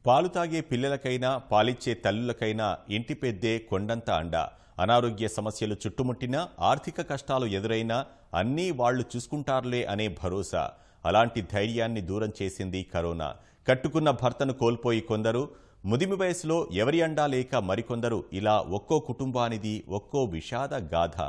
పాలు తాగే పిల్లలకైనా పాలిచ్చే తల్లులకైనా ఇంటి పెద్దే కొండంత అండ. అనారోగ్య సమస్యలు చుట్టుముట్టినా, ఆర్థిక కష్టాలు ఎదురైనా అన్నీ వాళ్లు చూసుకుంటారులే అనే భరోసా. అలాంటి ధైర్యాన్ని దూరం చేసింది కరోనా. కట్టుకున్న భర్తను కోల్పోయి కొందరు, ముదిమి వయసులో ఎవరి అండా లేక మరికొందరు, ఇలా ఒక్కో కుటుంబానిది ఒక్కో విషాద గాథ.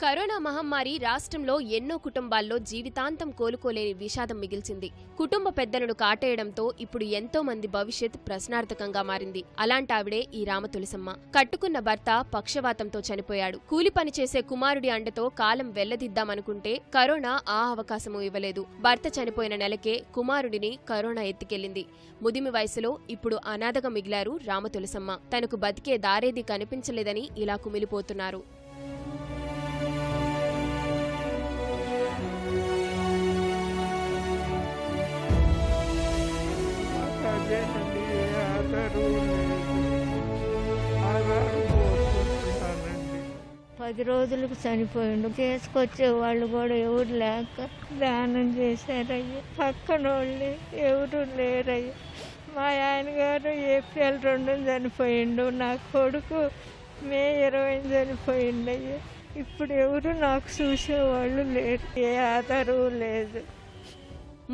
కరోనా మహమ్మారి రాష్ట్రంలో ఎన్నో కుటుంబాల్లో జీవితాంతం కోలుకోలేని విషాదం మిగిల్చింది. కుటుంబ పెద్దలను కాటేయడంతో ఇప్పుడు ఎంతో మంది భవిష్యత్ ప్రశ్నార్థకంగా మారింది. అలాంటావిడే ఈ రామతులసమ్మ. కట్టుకున్న భర్త పక్షవాతంతో చనిపోయాడు. కూలి పని చేసే కుమారుడి అండతో కాలం వెళ్లదిద్దామనుకుంటే కరోనా ఆ అవకాశమూ ఇవ్వలేదు. భర్త చనిపోయిన నెలకే కుమారుడిని కరోనా ఎత్తికెళ్లింది. ముదిమి వయసులో ఇప్పుడు అనాథగా మిగిలారు రామతులసమ్మ. తనకు బతికే దారేది కనిపించలేదని ఇలా కుమిలిపోతున్నారు. పది రోజులకు చనిపోయిండు. చేసుకొచ్చే వాళ్ళు కూడా ఎవరు లేక దానం చేశారయ్య. పక్కన వాళ్ళు ఎవరు లేరయ్య. మా ఆయన గారు ఏప్రిల్ 2 చనిపోయిండు. నా కొడుకు మే 20 చనిపోయిండయ్య. ఇప్పుడు ఎవరు నాకు చూసేవాళ్ళు లేరు. ఏ ఆధారం లేదు.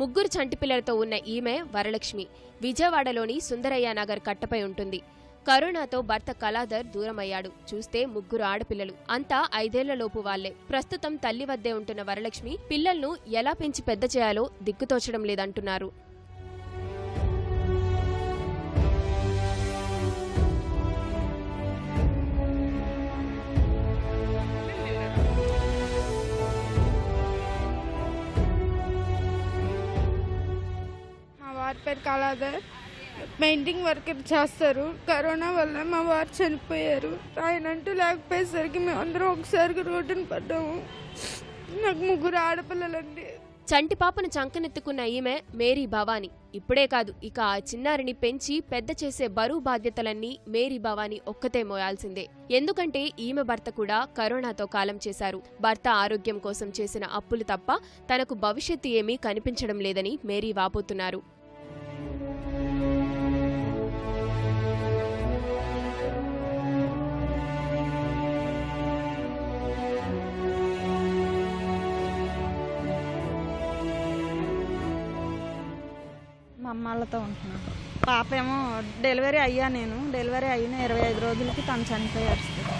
ముగ్గురు చంటి పిల్లలతో ఉన్న ఈమె వరలక్ష్మి. విజయవాడలోని సుందరయ్య నగర్ కట్టపై ఉంటుంది. కరోనాతో భర్త కళాధర్ దూరమయ్యాడు. చూస్తే ముగ్గురు ఆడపిల్లలు, అంతా 5 ఏళ్లలోపు వాళ్లే. ప్రస్తుతం తల్లి వద్దే ఉంటున్న వరలక్ష్మి పిల్లలను ఎలా పెంచి పెద్ద చేయాలో దిక్కుతోచడం లేదంటున్నారు. పేరు కళాధర్, పెయింటింగ్ వర్క్ చేస్తారు. కరోనా వల్ల మా వారు చనిపోయారు. ఆయన అంటూ లేకపోయేసరికి మేము అందరం ఒకసారి రోడ్డును పడ్డాము. నాకు ముగ్గురు ఆడపిల్లలండి. చంటి పాపను చంకనెత్తుకున్న ఈమె మేరీ భవానీ. ఇప్పుడే కాదు, ఇక ఆ చిన్నారిని పెంచి పెద్ద చేసే బరువు బాధ్యతలన్నీ మేరీ భవానీ ఒక్కతే మోయాల్సిందే. ఎందుకంటే ఈమె భర్త కూడా కరోనాతో కాలం చేశారు. భర్త ఆరోగ్యం కోసం చేసిన అప్పులు తప్ప తనకు భవిష్యత్తు ఏమీ కనిపించడం లేదని మేరీ వాపోతున్నారు. మా అమ్మాళ్ళతో ఉంటున్నాను. పాప ఏమో డెలివరీ అయిన 25 రోజులకి తను చనిపోయారు సార్.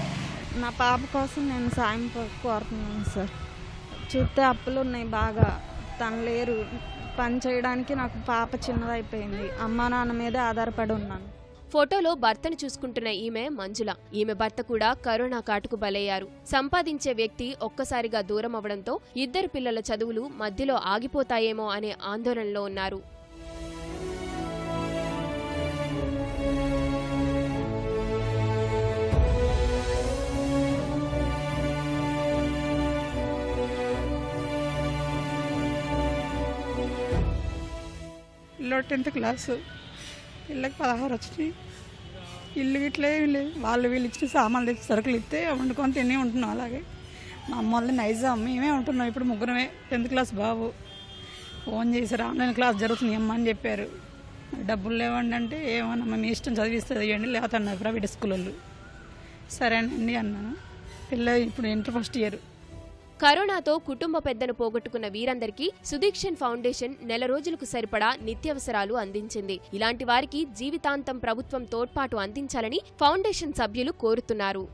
నా పాప కోసం నేను సాయం కోరుతున్నాను సార్. చూస్తే అప్పులు ఉన్నాయి బాగా. తను లేరు. పని చేయడానికి నాకు పాప చిన్నదైపోయింది. అమ్మా నాన్న మీదే ఆధారపడి ఉన్నాను. ఫోటోలో భర్తను చూసుకుంటున్న ఈమె మంజుల. ఈమె భర్త కూడా కరోనా కాటుకు బలయ్యారు. సంపాదించే వ్యక్తి ఒక్కసారిగా దూరం అవడంతో ఇద్దరు పిల్లల చదువులు మధ్యలో ఆగిపోతాయేమో అనే ఆందోళనలో ఉన్నారు. పిల్లో 10th క్లాసు, పిల్లకి 16 వచ్చినాయి. ఇల్లు గిట్లే లేదు. వీళ్ళు ఇచ్చిన సామాన్లు తెచ్చి సరుకులు ఇస్తే వండుకొని తిని ఉంటున్నాం. అలాగే మా అమ్మ వాళ్ళని నైజాం మేమే ఉంటున్నాం. ఇప్పుడు ముగ్గురమే. 10th క్లాస్ బాబు ఫోన్ చేశారు, ఆన్లైన్ క్లాస్ జరుగుతుంది అమ్మ అని చెప్పారు. డబ్బులు లేవండి అంటే ఏమన్నా మీ ఇష్టం చదివిస్తే ఇవ్వండి, లేకపోతే అన్నారు ప్రైవేట్ స్కూల్ వాళ్ళు. సరేనండి అన్నాను. పిల్ల ఇప్పుడు ఇంటర్ ఫస్ట్ ఇయర్. కరోనాతో కుటుంబ పెద్దను పోగొట్టుకున్న వీరందరికీ సుదీక్షన్ ఫౌండేషన్ నెల రోజులకు సరిపడా నిత్యావసరాలు అందించింది. ఇలాంటి వారికి జీవితాంతం ప్రభుత్వం తోడ్పాటు అందించాలని ఫౌండేషన్ సభ్యులు కోరుతున్నారు.